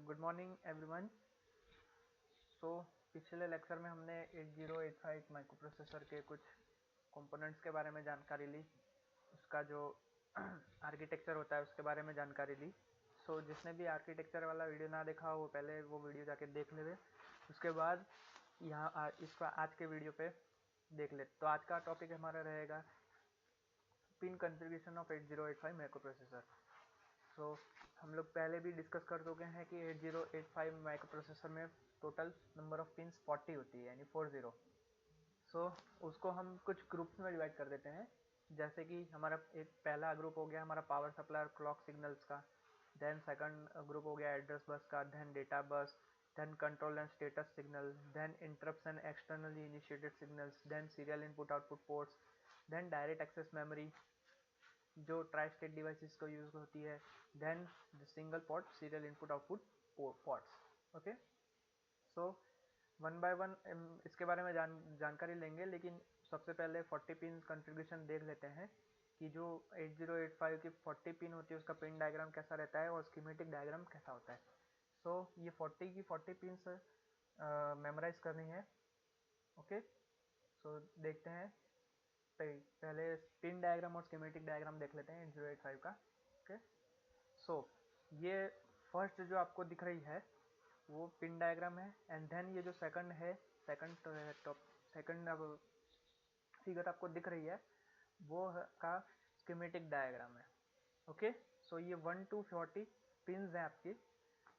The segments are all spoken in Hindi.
Good morning everyone. सो पिछले लेक्चर में हमने 8085 माइक्रो प्रोसेसर के कुछ कंपोनेंट्स के बारे में जानकारी ली, उसका जो आर्किटेक्चर होता है उसके बारे में जानकारी ली। सो जिसने भी आर्किटेक्चर वाला वीडियो ना देखा हो वो पहले वो वीडियो जाके देख लेवे, उसके बाद यहाँ इसका आज के वीडियो पे देख ले। तो आज का टॉपिक हमारा रहेगा pin configuration of 8085 microprocessor. So हम लोग पहले भी डिस्कस कर चुके हैं कि 8085 माइक्रो प्रोसेसर में टोटल नंबर ऑफ पिन्स 40 होती है, यानी 40। सो उसको हम कुछ ग्रुप्स में डिवाइड कर देते हैं। जैसे कि हमारा एक पहला ग्रुप हो गया हमारा पावर सप्लाई और क्लॉक सिग्नल्स का, देन सेकंड ग्रुप हो गया एड्रेस बस का, then data bus, then control and status signal, then interrupts and externally initiated signals, then serial input output ports, then direct access memory जो ट्राई स्टेट डिवाइसेस को यूज होती है, then single port serial input output ports. Okay, so one by one इसके बारे में जानकारी लेंगे, लेकिन सबसे पहले 40 पिन कॉन्फ़िगरेशन देख लेते हैं कि जो 8085 की 40 पिन होती है उसका पिन डायग्राम कैसा रहता है और स्कीमेटिक डायग्राम कैसा होता है। सो ये 40 की 40 पिन्स मेमोराइज करनी है। ओके, सो देखते हैं। पहले पिन डायग्राम और स्कीमेटिक डायग्राम देख लेते हैं 8085 का। ओके, सो ये फर्स्ट जो आपको दिख रही है वो पिन डायग्राम है, एंड देन ये जो सेकंड है, सेकंड अब फिगर आपको दिख रही है वो का स्कीमेटिक डायग्राम है। ओके, सो ये 1 to 40 पिन्स हैं आपकी,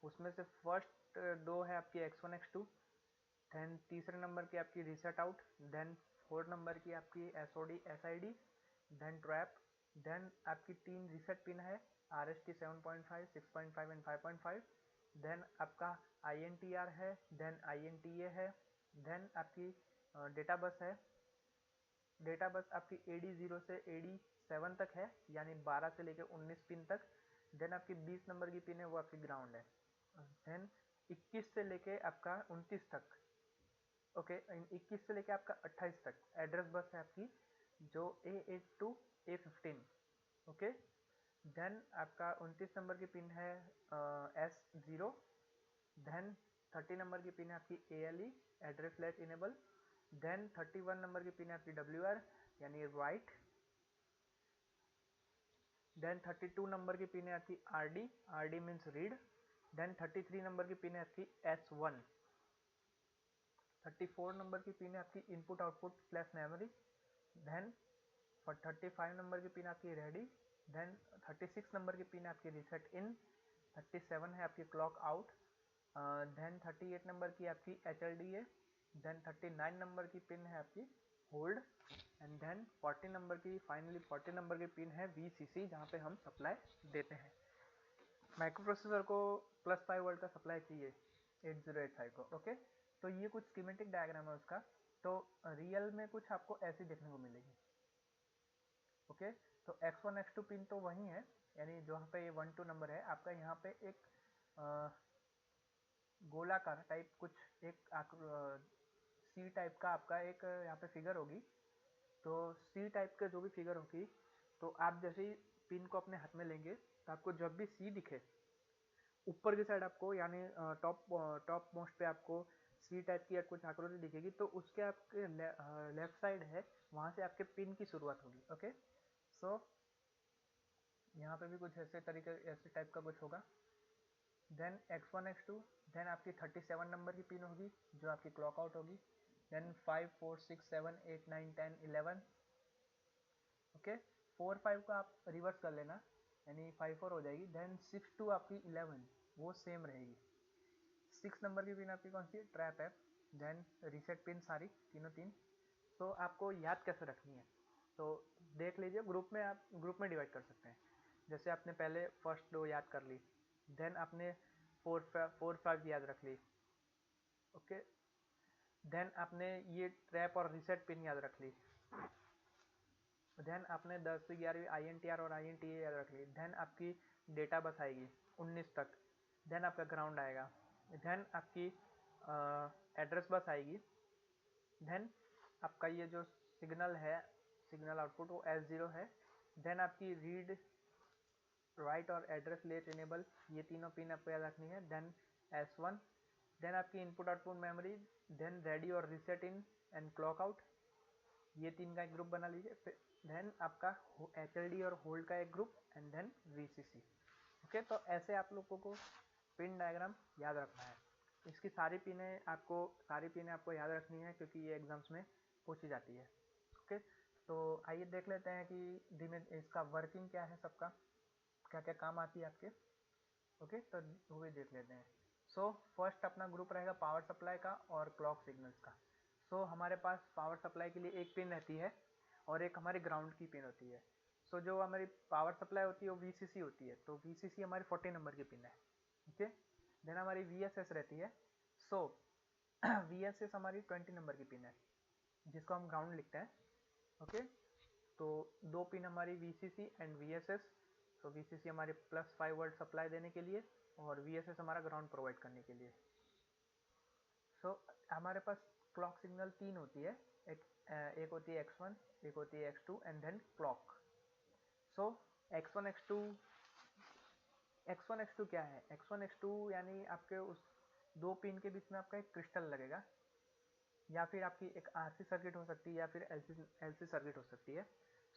उसमें से फर्स्ट दो है आपकी x1 x2, देन तीसरे नंबर की आपकी reset out, then fourth number की आपकी SOD SID, then trap, then आपकी तीन रीसेट पिन है RST 7.5, 6.5 एंड 5.5, देन आपका INTR है, देन INTA है, देन आपकी डेटा बस है। डेटा बस आपकी AD0 से AD7 तक है, यानी 12 से लेकर 19 पिन तक। देन आपकी 20 नंबर की पिन है वो आपकी ग्राउंड है। देन 21 से लेके आपका 29 तक, ओके, 21 से लेके आपका 28 तक एड्रेस बस है आपकी जो A8 to A15। Okay, then आपका 29 नंबर की पिन है S0, देन 30 नंबर की पिन है आपकी ALE address latch enable, then 31 number की पिन है आपकी WR यानी राइट, देन 32 नंबर की पिन है आपकी RD means read, then 33 number की पिन है आपकी S1, 34 नंबर की पिन है आपकी input output flash memory, then 35 number की पिन आपकी रेडी, देन 36 नंबर की पिन आपकी रीसेट इन, 37 है आपकी क्लॉक आउट, देन 38 नंबर की आपकी HLDA, देन 39 नंबर की पिन है आपकी होल्ड, एंड देन 40 नंबर की फाइनली 40 नंबर की पिन है VCC जहाँ पे हम सप्लाई देते हैं। माइक्रो प्रोसेसर को +5 वोल्ट का सप्लाई चाहिए 8085 को। ओके, तो ये कुछ स्कीमेटिक डायग्राम है उसका। तो रियल में कुछ आपको ऐसी देखने को मिलेगी। ओके, तो x1 x2 पिन तो वही है, यानी जहाँ पे ये 1 2 नंबर है आपका, यहाँ पे एक गोलाकार टाइप कुछ एक सी टाइप का आपका एक यहाँ पे फिगर होगी। तो सी टाइप का जो भी फिगर होगी, तो आप जैसे ही पिन को अपने हाथ में लेंगे तो आपको जब भी सी दिखे ऊपर की साइड आपको, यानी टॉप मोस्ट पे आपको सी टाइप की कुछ आकृति दिखेगी, तो उसके आपके लेफ्ट साइड है, वहां से आपके पिन की शुरुआत होगी। ओके, सो यहाँ पे भी कुछ ऐसे टाइप का कुछ होगा। देन x1 x2, देन आपकी 37 नंबर की पिन होगी जो आपकी क्लॉक आउट होगी, देन 5 4 6 7 8 9 10 11। ओके, 4 5 को आप रिवर्स कर लेना, यानी 5 4 हो जाएगी, देन 6 2 आपकी 11 वो सेम रहेगी। 6 नंबर की पिन आपकी कौन सी है, ट्रैप है, देन रीसेट पिन सारी तीनों तीन। तो आपको याद कैसे रखनी है, तो देख लीजिए, ग्रुप में डिवाइड कर सकते हैं। जैसे आपने पहले फर्स्ट दो याद कर ली, देन आपने 4 5 याद रख ली। ओके, देन आपने ये ट्रैप और रीसेट पिन याद रख ली, देन आपने 10 से 11वीं INTR और INTA याद रख ली, देन आपकी डेटा बस आएगी 19 तक, देन आपका ग्राउंड आएगा, देन आपकी एड्रेस बस आएगी, देन आपका ये जो सिग्नल है, सिग्नल आउटपुट वो S0 है, देन आपकी रीड राइट और एड्रेस लेट इनेबल, ये तीनों पिन आपको याद रखनी है। देन S1, देन आपकी input output memory, then ready और reset in and clock out, ये तीन का एक ग्रुप बना लीजिए। देन आपका HLD और होल्ड का एक group and then VCC। Okay, तो ऐसे आप लोगों को पिन डायग्राम याद रखना है। इसकी सारी पिनें आपको याद रखनी है क्योंकि ये एग्जाम्स में पूछी जाती है। ओके, तो आइए देख लेते हैं कि धीमे इसका वर्किंग क्या है, सबका क्या क्या काम आती है आपके। ओके, तो वो भी देख लेते हैं। सो फर्स्ट अपना ग्रुप रहेगा पावर सप्लाई का और क्लॉक सिग्नल्स का। सो हमारे पास पावर सप्लाई के लिए एक पिन रहती है और एक हमारी ग्राउंड की पिन होती है। सो जो हमारी पावर सप्लाई होती है वो VCC होती है, तो VCC हमारी 40 नंबर की पिन है। ओके, देन हमारी VSS रहती है। सो VSS हमारी 20 नंबर की पिन है जिसको हम ग्राउंड लिखते हैं। ओके, तो दो पिन हमारी VCC एंड VSS। तो VCC हमारी +5 वोल्ट सप्लाई देने के लिए और VSS हमारा ग्राउंड प्रोवाइड करने के लिए। सो हमारे पास क्लॉक सिग्नल तीन होती है, एक होती है X1, एक होती है X2 and then clock. So X1 X2 क्या है? X1 X2 यानी आपके उस दो पिन के बीच में आपका एक क्रिस्टल लगेगा, या फिर आपकी एक RC सर्किट हो सकती है या फिर LC सर्किट हो सकती है।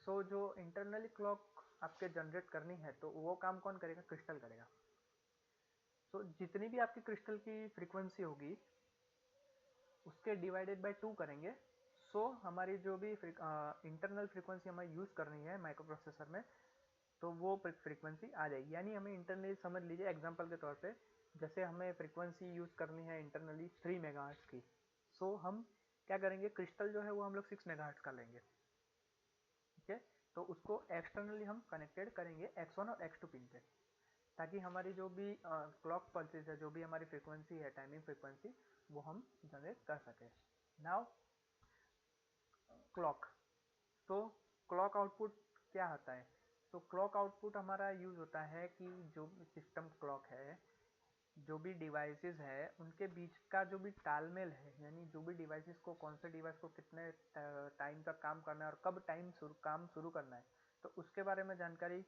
सो जो इंटरनली क्लॉक आपके जनरेट करनी है तो वो काम कौन करेगा? क्रिस्टल करेगा। सो जितनी भी आपकी क्रिस्टल की फ्रीक्वेंसी होगी उसके डिवाइडेड बाय 2 करेंगे। सो हमारी जो भी इंटरनल फ्रीक्वेंसी हमें यूज़ करनी है माइक्रो प्रोसेसर में, तो वो फ्रीक्वेंसी आ जाएगी। यानी हमें इंटरनली समझ लीजिए एग्जांपल के तौर पे, जैसे हमें फ्रीक्वेंसी यूज़ करनी है इंटरनली 3 मेगाहर्ट्ज की। सो हम क्या करेंगे, क्रिस्टल जो है वो हम लोग 6 मेगाहर्ट्ज का लेंगे। ठीक है, तो उसको एक्सटर्नली हम कनेक्टेड करेंगे X1 और X2 पिन पे, ताकि हमारी जो भी क्लॉक पल्सेस है, जो भी हमारी फ्रीक्वेंसी है, टाइमिंग फ्रीक्वेंसी, वो हम जनरेट कर सकें। नाउ क्लॉक, तो क्लॉक आउटपुट क्या होता है? तो क्लॉक आउटपुट हमारा यूज होता है कि जो भी सिस्टम क्लॉक है, जो भी डिवाइसेस है उनके बीच का जो भी तालमेल है, यानी जो भी डिवाइसेस को, कौन से डिवाइस को कितने टाइम तक काम करना है और कब काम शुरू करना है, तो उसके बारे में जानकारी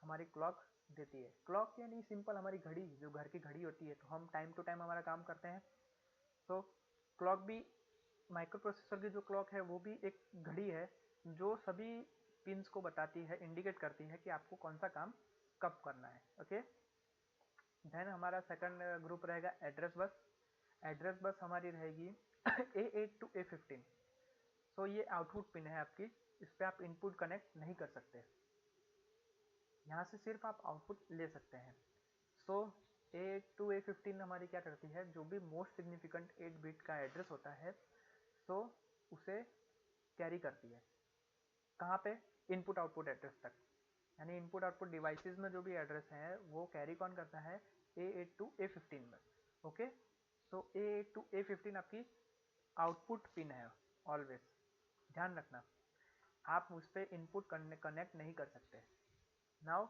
हमारी क्लॉक देती है। क्लॉक यानी सिंपल हमारी घड़ी, जो घर की घड़ी होती है, तो हम टाइम टू टाइम हमारा काम करते हैं। तो क्लॉक भी, माइक्रो प्रोसेसर की जो क्लॉक है वो भी एक घड़ी है जो सभी पिंस को बताती है, इंडिकेट करती है कि आपको कौन सा काम कब करना है। ओके, देन हमारा सेकंड ग्रुप रहेगा एड्रेस बस। एड्रेस बस हमारी रहेगी A8 टू A15। सो ये आउटपुट पिन है आपकी, इस पर आप इनपुट कनेक्ट नहीं कर सकते, यहाँ से सिर्फ आप आउटपुट ले सकते हैं। सो A8 टू A15 हमारी क्या करती है, जो भी मोस्ट सिग्निफिकेंट 8 बिट का एड्रेस होता है, सो उसे कैरी करती है। कहाँ पे? इनपुट आउटपुट एड्रेस तक, यानी इनपुट आउटपुट डिवाइसेस में जो भी एड्रेस है वो कैरी कौन करता है? A8 टू A15 में। Okay, so A8 to A15 आपकी आउटपुट पिन है ऑलवेज, ध्यान रखना, आप उस पर इनपुट कनेक्ट नहीं कर सकते। Now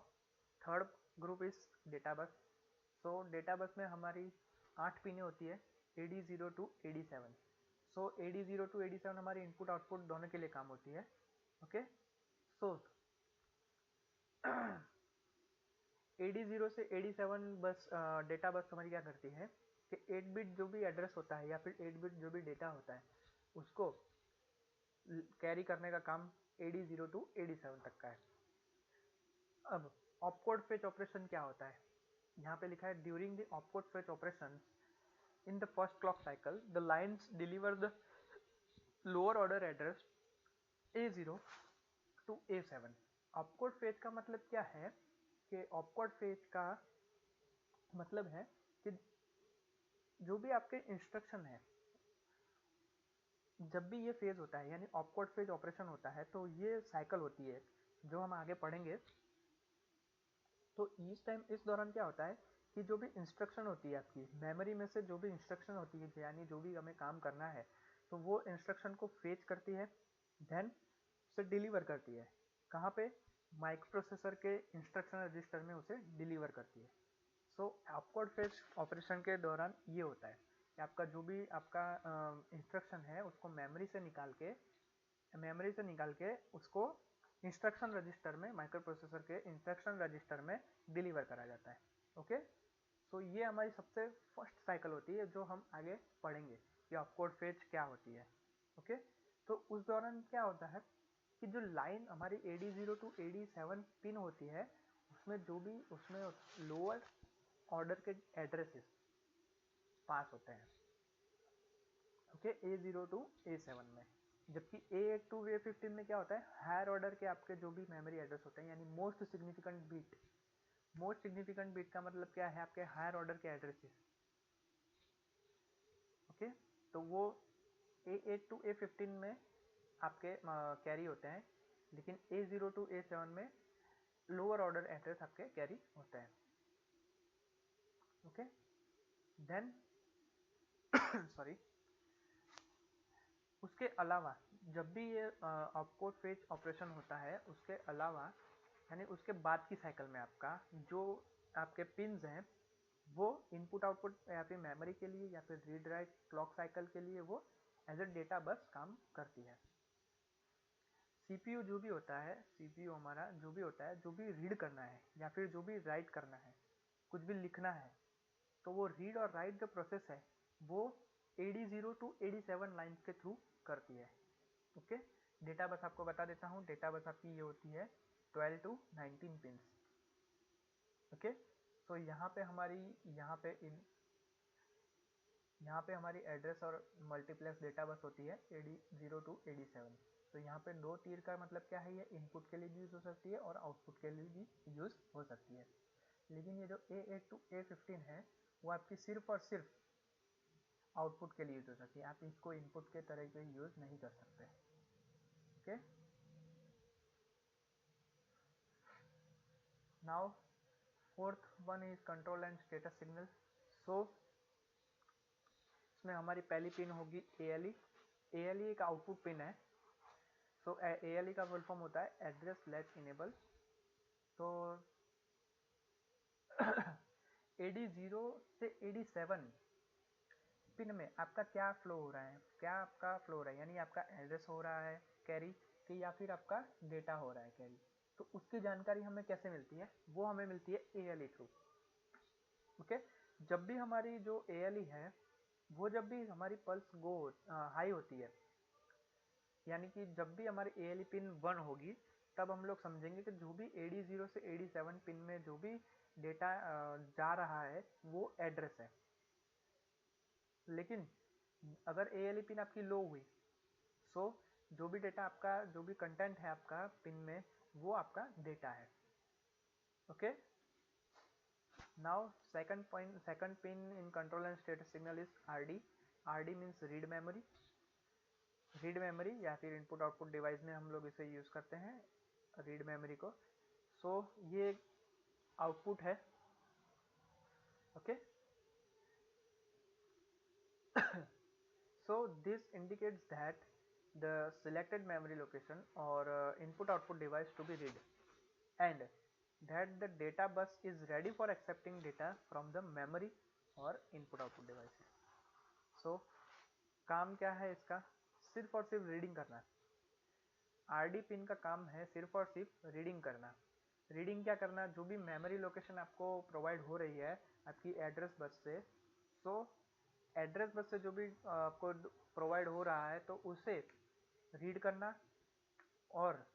third group is data bus. So data bus में हमारी 8 पिनें होती है, AD0 to AD7। So AD0 to AD7 हमारी इनपुट आउटपुट दोनों के लिए काम होती है। ओके, सो AD0 से AD7 बस, डेटा बस हमारी क्या करती है कि 8 बिट जो भी एड्रेस होता है या फिर 8 बिट जो भी डेटा होता है उसको कैरी करने का काम AD0 टू AD7 तक का है। अब ऑपकोड फेच ऑपरेशन क्या होता है? यहाँ पे लिखा है during the opcode fetch operation in the first clock cycle the lines deliver the lower order address A0 to A7। Opcode fetch का मतलब क्या है कि ऑपकोड फेच का मतलब है कि जो भी आपके इंस्ट्रक्शन है, जब भी ये फेज होता है यानी ऑपकोड फेज ऑपरेशन होता है, तो ये साइकिल होती है जो हम आगे पढ़ेंगे। तो इस टाइम, इस दौरान क्या होता है कि जो भी इंस्ट्रक्शन होती है आपकी मेमोरी में से, जो भी इंस्ट्रक्शन होती है यानी जो भी हमें काम करना है, तो वो इंस्ट्रक्शन को फेच करती है, देन उसे डिलीवर करती है। कहाँ पे? माइक्रो प्रोसेसर के इंस्ट्रक्शन रजिस्टर में उसे डिलीवर करती है। सो ऑपकोड फेच ऑपरेशन के दौरान ये होता है कि आपका जो भी आपका इंस्ट्रक्शन है उसको मेमोरी से निकाल के उसको इंस्ट्रक्शन रजिस्टर में, माइक्रो प्रोसेसर के इंस्ट्रक्शन रजिस्टर में डिलीवर करा जाता है। ओके, सो ये हमारी सबसे फर्स्ट साइकिल होती है जो हम आगे पढ़ेंगे कि ऑपकोड फेच क्या होती है। ओके, तो उस दौरान क्या होता है कि जो लाइन हमारी AD0 टू AD7 पिन होती है उसमें जो भी उसमें लोअर ऑर्डर के एड्रेसेस पास होते हैं। ओके, A0 टू A7 में, जबकि A8 टू A15 में क्या होता है, हायर ऑर्डर के आपके जो भी मेमोरी एड्रेस होते हैं, यानी most significant bit. Most significant bit का मतलब क्या है, आपके हायर ऑर्डर के एड्रेसेस। ओके, तो वो A8 टू A15 में आपके कैरी होते हैं, लेकिन A0 टू A7 में लोअर ऑर्डर एड्रेस आपके कैरी होते हैं। ओके, देन सॉरी, उसके अलावा जब भी ये ऑपकोड फेच ऑपरेशन होता है, उसके अलावा यानी उसके बाद की साइकिल में आपका जो आपके पिन्स हैं वो इनपुट आउटपुट या फिर मेमोरी के लिए या फिर रीड राइट क्लॉक साइकिल के लिए वो एज ए डेटा बस काम करती है। सीपीयू जो भी होता है, सीपीयू हमारा जो भी होता है, जो भी रीड करना है या फिर जो भी राइट करना है, कुछ भी लिखना है, तो वो रीड और राइट जो प्रोसेस है वो AD0 टू AD7 लाइन के थ्रू करती है। ओके, डेटा बस आपको बता देता हूँ, डेटा बस आपकी ये होती है 12 टू 19 पिंस। ओके, तो यहाँ पे हमारी एड्रेस और मल्टीप्लेक्स डेटा बस होती है AD0 टू AD7। तो यहाँ पे 2 तीर का मतलब क्या है, ये इनपुट के लिए भी यूज हो सकती है और आउटपुट के लिए भी यूज हो सकती है। लेकिन ये जो A8 टू A15 है वो आपकी सिर्फ और सिर्फ आउटपुट के लिए यूज हो सकती है, आप इसको इनपुट के तरह से यूज नहीं कर सकते। Okay, now fourth one is control and status signal. So इसमें हमारी पहली पिन होगी ALE। ALE एक आउटपुट पिन है। सो ALE का फुल फॉर्म होता है एड्रेस लैच इनेबल। तो AD0 से AD7 पिन में आपका क्या फ्लो हो रहा है, यानी आपका एड्रेस हो रहा है कैरी कि या फिर आपका डेटा हो रहा है कैरी, तो उसकी जानकारी हमें कैसे मिलती है, वो हमें मिलती है ALE थ्रू। ओके, जब भी हमारी जो ALE है वो जब भी हमारी पल्स हाई होती है, यानी कि जब भी हमारी ALE पिन 1 होगी, तब हम लोग समझेंगे कि जो भी AD0 से AD7 पिन में जो भी डेटा जा रहा है वो एड्रेस है। लेकिन अगर ALE पिन आपकी लो हुई, सो जो भी डेटा आपका, जो भी कंटेंट है आपका पिन में, वो आपका डेटा है। Okay, now second pin in control and status signal is RD। RD means read memory. Read memory या फिर इनपुट आउटपुट डिवाइस में हम लोग इसे यूज करते हैं, रीड मेमोरी को। सो ये आउटपुट है। Okay, so this indicates that the selected memory location or input output device to be read, and that the data bus is ready for accepting data from the memory or input output devices। so काम क्या है इसका, सिर्फ और सिर्फ रीडिंग करना। आरडी पिन का काम है सिर्फ और सिर्फ रीडिंग करना। रीडिंग क्या करना, जो भी मेमोरी लोकेशन आपको प्रोवाइड हो रही है आपकी एड्रेस बस से, सो एड्रेस बस से जो भी आपको प्रोवाइड हो रहा है तो उसे रीड करना, और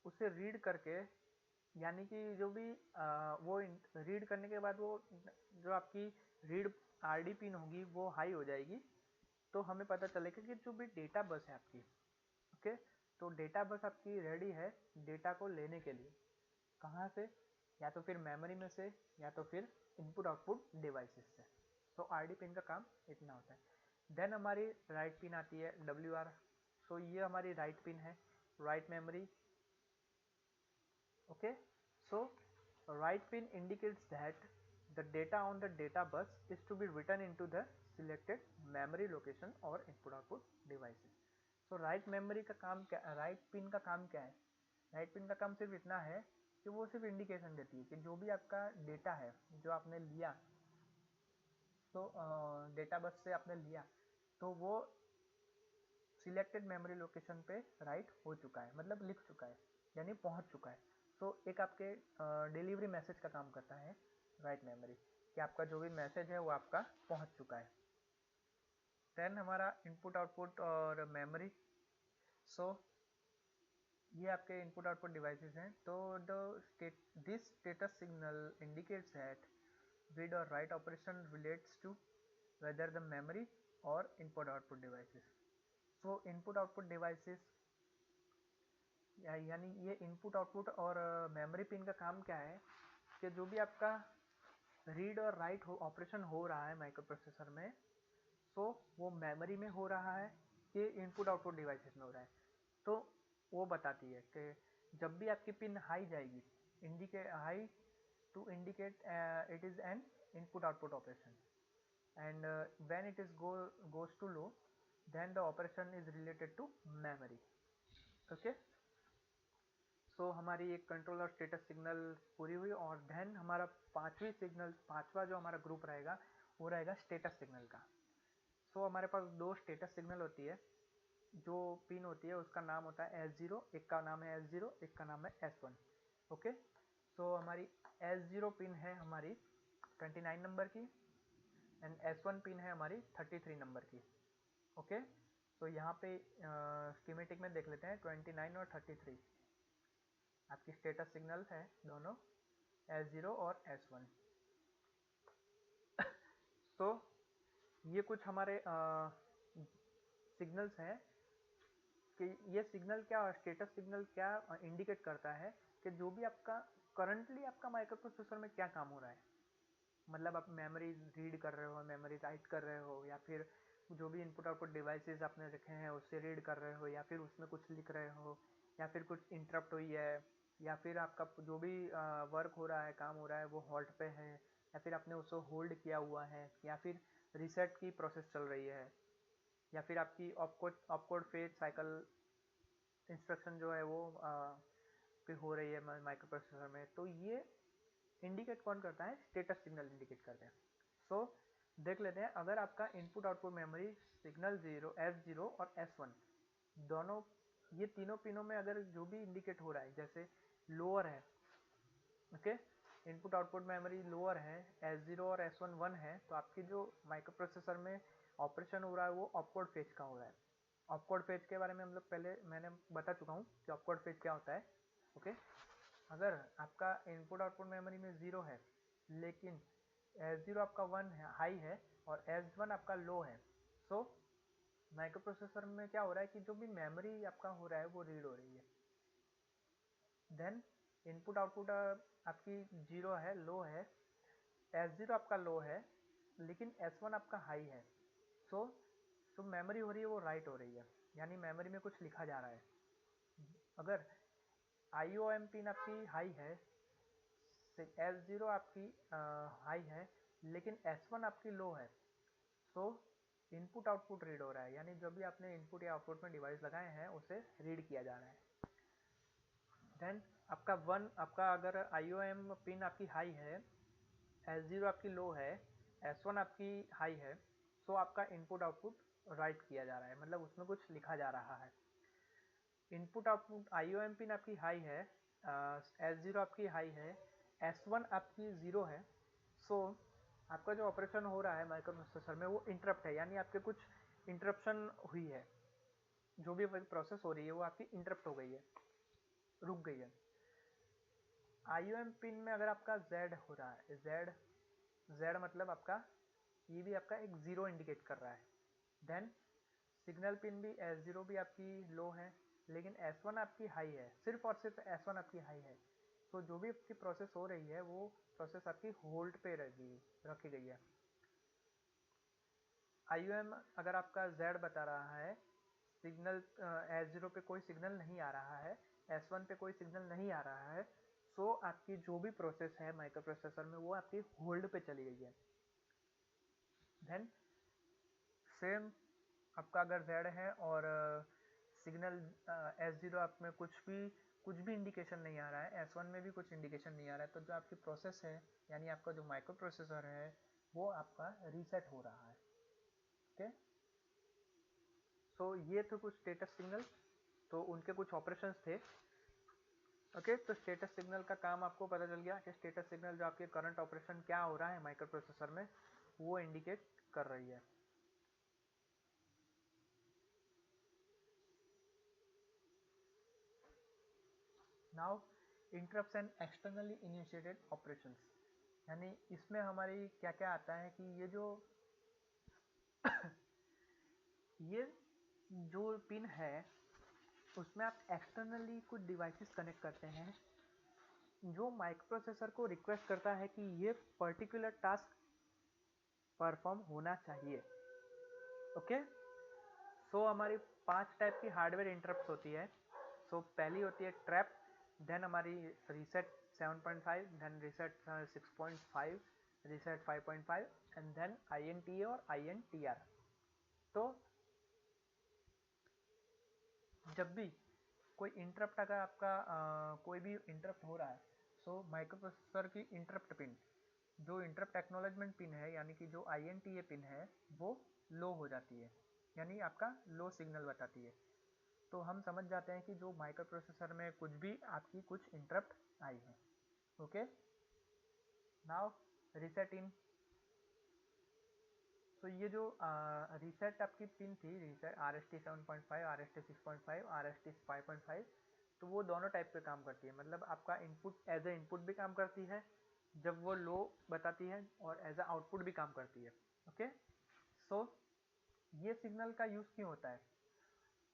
उसे रीड करके, यानी कि जो भी वो रीड करने के बाद वो जो आपकी रीड आरडी पिन होगी वो हाई हो जाएगी, तो हमें पता चलेगा कि जो भी डेटा बस है आपकी, ओके, तो डेटा बस आपकी रेडी है डेटा को लेने के लिए। कहाँ से, या तो फिर मेमोरी में से या तो फिर इनपुट आउटपुट डिवाइसेस से। सो आरडी पिन का काम इतना होता है। देन हमारी राइट पिन आती है WR। सो ये हमारी राइट पिन है, write memory. okay, so right pin indicates that the data on the data bus is to be written into the selected memory location or input output devices। so right memory का काम क्या, right pin का काम क्या है, right pin का काम सिर्फ इतना है कि वो सिर्फ इंडिकेशन देती है कि जो भी आपका डेटा है जो आपने लिया, तो डेटा बस से आपने लिया, तो वो सिलेक्टेड मेमोरी लोकेशन पे राइट हो चुका है, मतलब लिख चुका है। यानी पहुंच चुका है। सो एक आपके डिलीवरी मैसेज का काम करता है राइट मेमोरी, कि आपका जो भी मैसेज है वो आपका पहुंच चुका है। देन हमारा इनपुट आउटपुट और मेमोरी। सो ये आपके इनपुट आउटपुट डिवाइसेस हैं। तो this status signal indicates that read or write operation relates to whether the memory or input output devices. So input output devices यानी ये इनपुट आउटपुट और मेमोरी पिन का काम क्या है कि जो भी आपका रीड और राइट ऑपरेशन हो रहा है माइक्रो प्रोसेसर में, सो वो मेमोरी में हो रहा है कि इनपुट आउटपुट डिवाइसेस में हो रहा है। तो वो बताती है कि जब भी आपकी पिन हाई जाएगी, high to indicate it is an input output operation, and when it is goes to low, then the operation is related to memory. Okay, so हमारी एक कंट्रोलर स्टेटस सिग्नल पूरी हुई। और देन हमारा पांचवा जो हमारा ग्रुप रहेगा वो रहेगा स्टेटस सिग्नल का। सो हमारे पास दो स्टेटस सिग्नल होती है, जो पिन होती है उसका नाम होता है S0, एक का नाम है S0, एक का नाम है S1। ओके, सो हमारी S0 पिन है हमारी 29 नंबर की, एंड S1 पिन है हमारी 33 नंबर की। ओके, तो यहाँ पे स्कीमेटिक में देख लेते हैं 29 और 33 आपकी स्टेटस सिग्नल है दोनों, S0 और S1। तो ये कुछ हमारे सिग्नल्स हैं कि ये सिग्नल क्या, स्टेटस सिग्नल क्या इंडिकेट करता है कि जो भी आपका करंटली आपका माइक्रो प्रोसेसर में क्या काम हो रहा है। मतलब आप मेमोरी रीड कर रहे हो, मेमोरी राइट कर रहे हो, या फिर जो भी इनपुट आउटपुट डिवाइसेस आपने रखे हैं उससे रीड कर रहे हो, या फिर उसमें कुछ लिख रहे हो, या फिर कुछ इंटरप्ट हुई है, या फिर आपका जो भी वर्क हो रहा है, काम हो रहा है वो हॉल्ट पे है, या फिर आपने उसको होल्ड किया हुआ है, या फिर रीसेट की प्रोसेस चल रही है, या फिर आपकी ऑपकोड फेज साइकिल इंस्ट्रक्शन जो है वो फिर हो रही है माइक्रो प्रोसेसर में। तो ये इंडिकेट कौन करता है, स्टेटस सिग्नल इंडिकेट करते हैं। सो देख लेते हैं, अगर आपका input output memory signal S0 और S1 दोनों, ये तीनों पिनों में अगर जो भी इंडिकेट हो रहा है, जैसे लोअर है, okay, input output memory lower है, S0 और S1 1 है, तो आपकी जो माइक्रो प्रोसेसर में ऑपरेशन हो रहा है वो ऑपकोड फेज का हो रहा है। ऑपकोड फेज के बारे में हम लोग पहले मैंने बता चुका हूँ कि ऑपकोड फेज क्या होता है। ओके, अगर आपका इनपुट आउटपुट मेमोरी में 0 है लेकिन S0 आपका 1 है, हाई है, और S1 आपका लो है, सो माइक्रो प्रोसेसर में क्या हो रहा है कि जो भी मेमोरी आपका हो रहा है वो रीड हो रही है। देन इनपुट आउटपुट आपकी 0 है, लो है, S0 आपका लो है लेकिन S1 आपका हाई है, सो जो मेमोरी हो रही है वो राइट हो रही है, यानी मेमोरी में कुछ लिखा जा रहा है। अगर IOM पिन आपकी हाई है, S0 आपकी हाई है लेकिन S1 आपकी लो है, सो इनपुट आउटपुट रीड हो रहा है, यानी जो भी आपने इनपुट या आउटपुट में डिवाइस लगाए हैं उसे रीड किया जा रहा है। देन आपका अगर IOM पिन आपकी हाई है, S0 आपकी लो है, S1 आपकी हाई है, सो आपका इनपुट आउटपुट राइट किया जा रहा है, मतलब उसमें कुछ लिखा जा रहा है। इनपुट आउटपुट IOM पिन आपकी हाई है, S0 आपकी हाई है, S1 आपकी 0 है, सो आपका जो ऑपरेशन हो रहा है माइक्रो प्रोसेसर में वो इंटरप्ट है, यानी आपके कुछ इंटरप्शन हुई है, जो भी प्रोसेस हो रही है वो आपकी इंटरप्ट हो गई है, रुक गई है। IOM पिन में अगर आपका Z हो रहा है, Z मतलब आपका ये भी आपका एक 0 इंडिकेट कर रहा है। देन सिग्नल पिन भी S0 भी आपकी लो है लेकिन S1 आपकी हाई है, सिर्फ और सिर्फ S1 आपकी हाई है, तो जो भी आपकी प्रोसेस हो रही है वो प्रोसेस आपकी होल्ड पे रखी गई है। IOM अगर आपका Z बता रहा है, सिग्नल S0 पे कोई सिग्नल नहीं आ रहा है, S1 पे कोई सिग्नल नहीं आ रहा है, सो आपकी जो भी प्रोसेस है माइक्रो प्रोसेसर में वो आपकी होल्ड पे चली गई है। देन सेम आपका अगर Z है और सिग्नल S0 आप में कुछ भी इंडिकेशन नहीं आ रहा है, S1 में भी कुछ इंडिकेशन नहीं आ रहा है, तो जो आपकी प्रोसेस है यानी आपका जो माइक्रो प्रोसेसर है वो आपका रीसेट हो रहा है। ओके, सो ये थे कुछ स्टेटस सिग्नल, तो उनके कुछ ऑपरेशंस थे। ओके, तो स्टेटस सिग्नल का काम आपको पता चल गया कि स्टेटस सिग्नल जो आपके करंट ऑपरेशन क्या हो रहा है माइक्रो प्रोसेसर में वो इंडिकेट कर रही है। Now interrupts and externally initiated operations, यानी इसमें हमारी क्या क्या आता है कि ये जो पिन है उसमें आप एक्सटर्नली कुछ डिवाइसेस कनेक्ट करते हैं जो माइक्रोप्रोसेसर को रिक्वेस्ट करता है कि ये पर्टिकुलर टास्क परफॉर्म होना चाहिए। ओके, सो हमारी 5 टाइप की हार्डवेयर इंटरप्ट होती है। सो पहली होती है ट्रैप, देन हमारी reset 7.5, then reset 6.5, reset 5.5 and then INTA और INTR। तो जब भी कोई इंटरप्ट अगर आपका कोई भी इंटरप्ट हो रहा है, सो माइक्रोप्रोसेसर की इंटरप्ट पिन, जो इंटरप्ट एक्नॉलेजमेंट पिन है यानी कि जो INTA पिन है वो लो हो जाती है, यानी आपका लो सिग्नल बताती है। तो हम समझ जाते हैं कि जो माइक्रो प्रोसेसर में कुछ भी आपकी कुछ इंटरप्ट आई है। ओके, नाउ रीसेट इन। तो ये जो रीसेट आपकी पिन थी, रीसेट RST 7.5, RST 6.5, RST 5.5, तो वो दोनों टाइप पे काम करती है। मतलब आपका इनपुट एज ए इनपुट भी काम करती है जब वो लो बताती है, और एज ए आउटपुट भी काम करती है। ओके, सो ये सिग्नल का यूज़ क्यों होता है?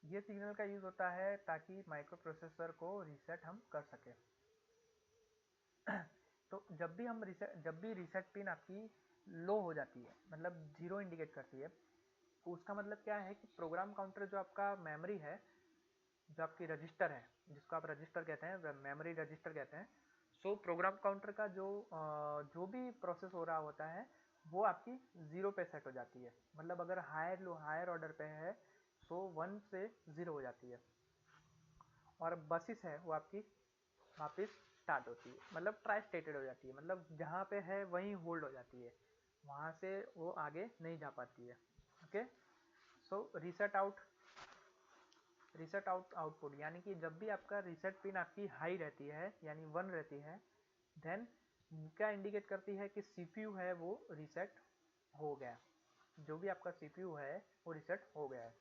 ये सिग्नल का यूज़ होता है ताकि माइक्रो प्रोसेसर को रीसेट हम कर सकें। तो जब भी रीसेट पिन आपकी लो हो जाती है, मतलब जीरो इंडिकेट करती है, तो उसका मतलब क्या है कि प्रोग्राम काउंटर जो आपका मेमोरी है, जो आपकी रजिस्टर है, जिसको आप रजिस्टर कहते हैं, मेमोरी रजिस्टर कहते हैं। सो प्रोग्राम काउंटर का जो भी प्रोसेस हो रहा होता है वो आपकी जीरो पे सेट हो जाती है। मतलब अगर हायर ऑर्डर पे है सो 1 से 0 हो जाती है, और बसिस है वो आपकी वापस स्टार्ट होती है, मतलब ट्राई स्टेटेड हो जाती है, मतलब जहाँ पे है वहीं होल्ड हो जाती है, वहाँ से वो आगे नहीं जा पाती है। ओके, सो रीसेट आउट आउटपुट, यानी कि जब भी आपका रीसेट पिन आपकी हाई रहती है यानी 1 रहती है, देन क्या इंडिकेट करती है कि CPU है वो रीसेट हो गया, जो भी आपका CPU है वो रीसेट हो गया है।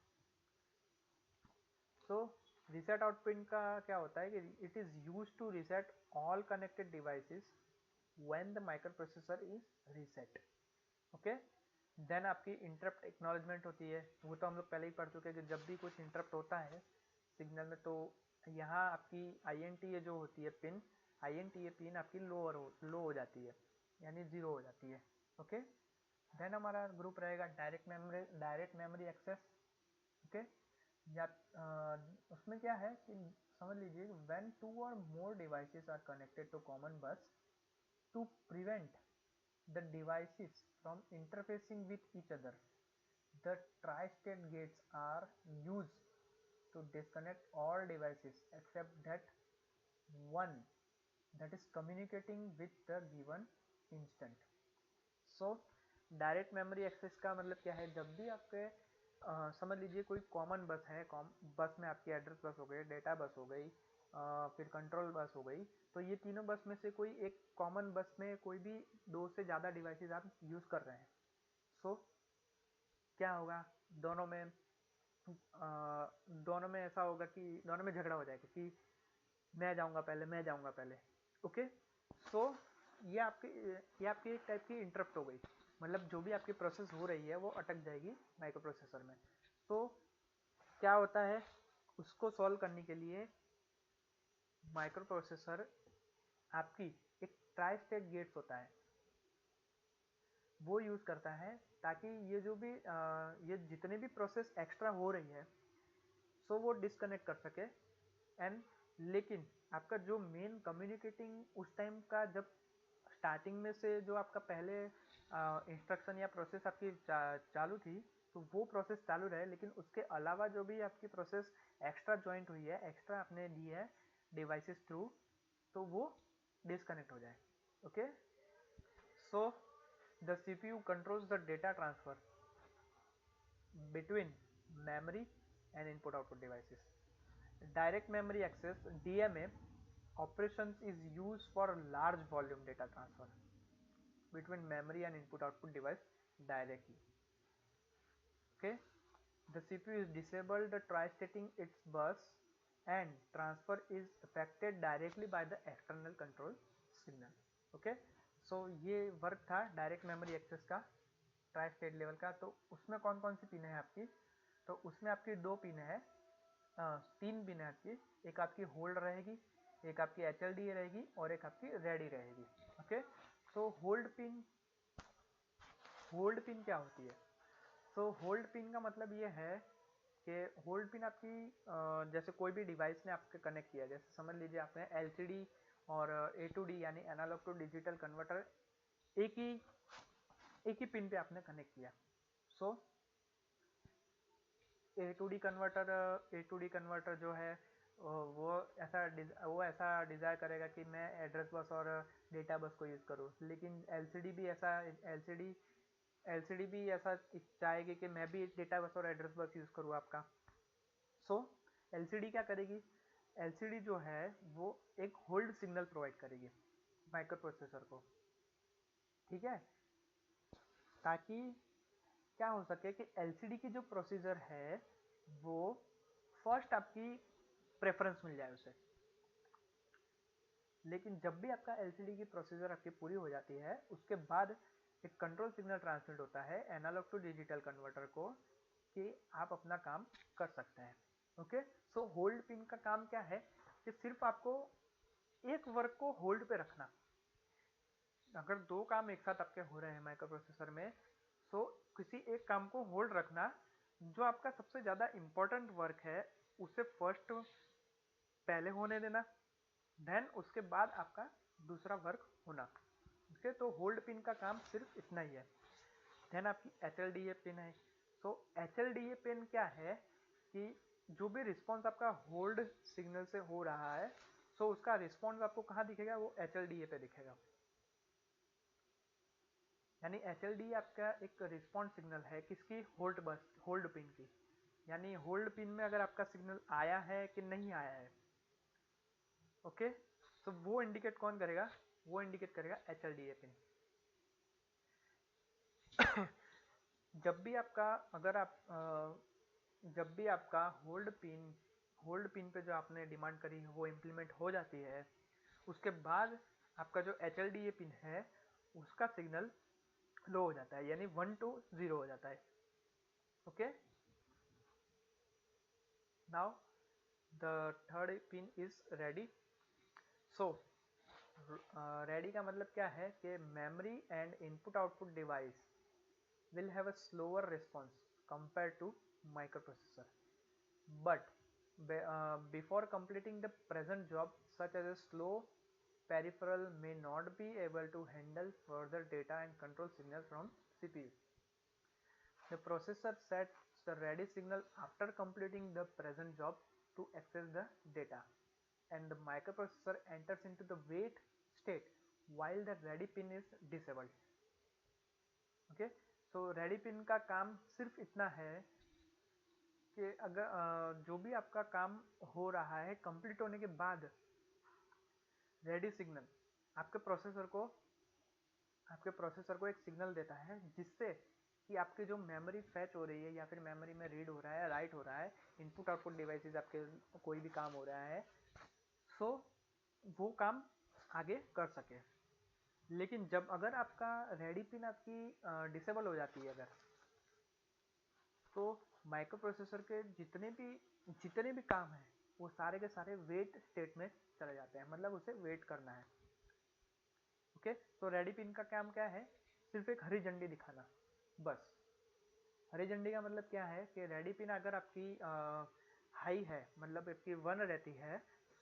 सो रीसेट आउट पिन का क्या होता है कि it is use to reset all connected devices when the microprocessor is reset. Okay, then आपकी इंटरप्ट एक्नॉलेजमेंट होती है, वो तो हम लोग पहले ही पढ़ चुके हैं कि जब भी कुछ इंटरप्ट होता है सिग्नल में, तो यहाँ आपकी INTA जो होती है पिन, INTA पिन आपकी लो हो जाती है, यानी जीरो हो जाती है। ओके, देन हमारा ग्रुप रहेगा डायरेक्ट मेमोरी एक्सेस। ओके, या उसमें क्या है कि समझ लीजिए, व्हेन 2 और more devices are connected to common bus to prevent the devices from interfacing with each other, the tri-state gates are used to disconnect all devices except that one that is communicating with the given instant। So direct memory access का मतलब क्या है? जब भी आपके समझ लीजिए कोई कॉमन बस है, बस में आपकी एड्रेस बस हो गई, डेटा बस हो गई, फिर कंट्रोल बस हो गई, तो ये तीनों बस में से कोई एक कॉमन बस में कोई भी 2 से ज़्यादा डिवाइसेस आप यूज़ कर रहे हैं। सो क्या होगा, दोनों में ऐसा होगा कि दोनों में झगड़ा हो जाएगा कि मैं जाऊंगा पहले। ओके, सो ये आपकी एक टाइप की इंटरप्ट हो गई, मतलब जो भी आपकी प्रोसेस हो रही है वो अटक जाएगी माइक्रो प्रोसेसर में। तो क्या होता है, उसको सॉल्व करने के लिए माइक्रो प्रोसेसर आपकी एक ट्राई स्टेट गेट्स होता है वो यूज़ करता है, ताकि ये जो भी ये जितने भी प्रोसेस एक्स्ट्रा हो रही है सो वो डिस्कनेक्ट कर सके। एंड लेकिन आपका जो मेन कम्युनिकेटिंग उस टाइम का, जब स्टार्टिंग में से जो आपका पहले इंस्ट्रक्शन या प्रोसेस आपकी चालू थी, तो वो प्रोसेस चालू रहे, लेकिन उसके अलावा जो भी आपकी प्रोसेस एक्स्ट्रा ज्वाइंट हुई है, एक्स्ट्रा आपने ली है डिवाइसेस थ्रू, तो वो डिस्कनेक्ट हो जाए। Okay, so the CPU controls the data transfer between memory and input output devices। डायरेक्ट मेमोरी एक्सेस DMA operations is used for large volume data transfer between memory and input output device directly. Okay, the CPU is disabled try stating its bus and transfer is affected directly by the external control signal. Okay, so ये वर्क था डायरेक्ट मेमोरी एक्सेस का ट्राई स्टेट लेवल का। तो उसमें कौन कौन सी पिन है आपकी, तो उसमें आपकी 2 पिन है, 3 पिन है आपकी। एक आपकी होल्ड रहेगी, एक आपकी HLD रहेगी और एक आपकी रेडी रहेगी। ओके, तो होल्ड पिन क्या होती है? तो होल्ड पिन का मतलब ये है कि होल्ड पिन आपकी जैसे कोई भी डिवाइस ने आपके कनेक्ट किया, जैसे समझ लीजिए आपने LCD और A2D यानी एनालॉग टू डिजिटल कन्वर्टर एक ही पिन पे आपने कनेक्ट किया। सो A2D कन्वर्टर जो है वो ऐसा डिज़ायर करेगा कि मैं एड्रेस बस और डेटा बस को यूज़ करूँ, लेकिन LCD भी ऐसा चाहेगी कि मैं भी डेटा बस और एड्रेस बस यूज़ करूँ आपका। सो LCD क्या करेगी? LCD जो है वो एक होल्ड सिग्नल प्रोवाइड करेगी माइक्रो प्रोसेसर को, ठीक है, ताकि क्या हो सके कि LCD की जो प्रोसीजर है वो फर्स्ट आपकी प्रेफरेंस मिल जाए उसे। लेकिन जब भी आपका LCD की प्रोसीजर आपकी पूरी हो जाती है, उसके बाद एक कंट्रोल सिग्नल ट्रांसमिट होता है एनालॉग टू डिजिटल कन्वर्टर को कि आप अपना काम कर सकते हैं। ओके, सो होल्ड पिन का काम क्या है कि सिर्फ आपको एक वर्क को होल्ड पे रखना। अगर 2 काम एक साथ आपके हो रहे हैं माइक्रो प्रोसेसर में, सो किसी एक काम को होल्ड रखना, जो आपका सबसे ज़्यादा इम्पोर्टेंट वर्क है उसे फर्स्ट पहले होने देना, देन उसके बाद आपका दूसरा वर्क होना। ओके, तो होल्ड पिन का काम सिर्फ इतना ही है। देन आपकी HLDA पिन है। सो HLDA पिन क्या है कि जो भी रिस्पॉन्स आपका होल्ड सिग्नल से हो रहा है, सो उसका रिस्पॉन्स आपको कहाँ दिखेगा? वो HLDA पे दिखेगा। यानी HLDA आपका एक रिस्पॉन्स सिग्नल है किसकी? होल्ड पिन की। यानी होल्ड पिन में अगर आपका सिग्नल आया है कि नहीं आया है, ओके, तो वो इंडिकेट कौन करेगा? वो इंडिकेट करेगा HLDA पिन। जब भी आपका होल्ड पिन पे जो आपने डिमांड करी है वो इम्प्लीमेंट हो जाती है, उसके बाद आपका जो HLDA पिन है उसका सिग्नल लो हो जाता है, यानी 1 to 0 हो जाता है। Okay, now the third pin is ready. So ready का मतलब क्या है कि memory and input output device will have a slower response compared to microprocessor, but before completing the present job, such as a slow peripheral may not be able to handle further data and control signals from CPU. The processor sets the ready signal after completing the present job to access the data, and the microprocessor enters into the wait state while the ready pin is disabled. Okay, so ready pin का काम सिर्फ इतना है कि अगर जो भी आपका काम हो रहा है कंप्लीट होने के बाद रेडी सिग्नल आपके प्रोसेसर को एक सिग्नल देता है जिससे कि आपकी जो मेमोरी फैच हो रही है या फिर मेमोरी में रीड हो रहा है, राइट हो रहा है, इनपुट आउटपुट डिवाइसेस आपके कोई भी काम हो रहा है, सो वो काम आगे कर सके। लेकिन जब अगर आपका रेडी पिन आपकी डिसेबल हो जाती है अगर, तो माइक्रो प्रोसेसर के जितने भी काम हैं वो सारे के सारे वेट स्टेट में चले जाते हैं, मतलब उसे वेट करना है। ओके, तो रेडी पिन का काम क्या है? सिर्फ एक हरी झंडी दिखाना, बस। हरी झंडी का मतलब क्या है कि रेडी पिन अगर आपकी हाई है, मतलब आपकी 1 रहती है,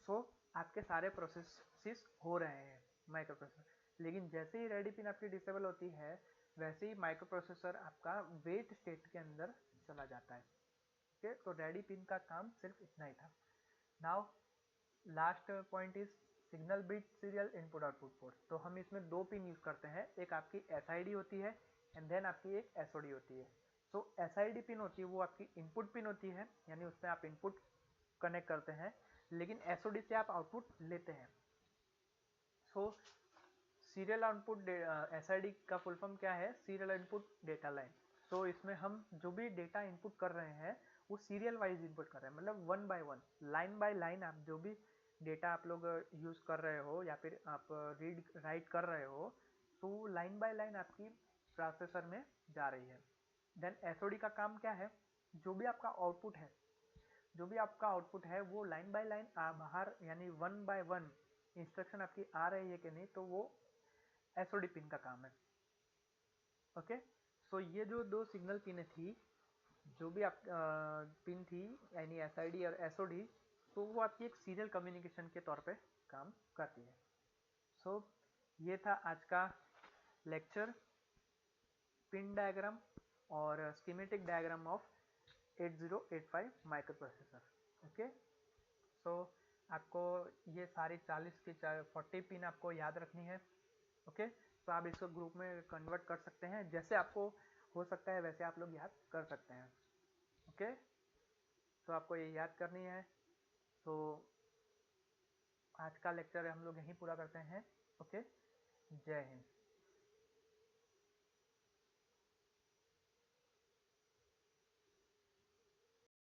सो आपके सारे प्रोसेसेस हो रहे हैं माइक्रो प्रोसेसर। लेकिन जैसे ही रेडी पिन आपकी डिसेबल होती है, वैसे ही माइक्रो प्रोसेसर आपका वेट स्टेट के अंदर चला जाता है। ओके, तो रेडी पिन का काम सिर्फ इतना ही था। Now last point is signal bit serial input output port. तो हम इसमें 2 पिन यूज करते हैं, एक आपकी SID होती है एंड देन आपकी एक SOD होती है। सो SID पिन होती है वो आपकी इनपुट पिन होती है, यानी उसमें आप इनपुट कनेक्ट करते हैं, लेकिन SOD से आप आउटपुट लेते हैं। सो सीरियल आउटपुट एसआईडी का फुल फॉर्म क्या है? Serial input data line. So इसमें हम जो भी डेटा इनपुट कर रहे हैं वो सीरियल वाइज इनपुट कर रहे हैं, मतलब one by one, line by line आप जो भी डेटा आप लोग यूज कर रहे हो या फिर आप रीड राइट कर रहे हो, तो लाइन बाय लाइन आपकी प्रोसेसर में जा रही है। देन एसओडी का काम क्या है? जो भी आपका आउटपुट है, जो भी आपका आउटपुट है वो लाइन बाय लाइन बाहर यानी वन बाय वन इंस्ट्रक्शन आपकी आ रही है कि नहीं, तो वो एसओडी पिन का काम है। ओके, सो ये जो दो सिग्नल पिन थी, जो भी आप पिन थी यानी एसआईडी और एसओडी, तो वो आपकी एक सीरियल कम्युनिकेशन के तौर पे काम करती है। सो ये था आज का लेक्चर, पिन डायग्राम और schematic diagram of 8085 microprocessor. Okay, so आपको ये सारी 40 पिन आपको याद रखनी है। ओके, तो आप इसको ग्रुप में कन्वर्ट कर सकते हैं, जैसे आपको हो सकता है वैसे आप लोग याद कर सकते हैं। ओके, तो आपको ये याद करनी है। तो आज का लेक्चर हम लोग यहीं पूरा करते हैं। ओके, जय हिंद।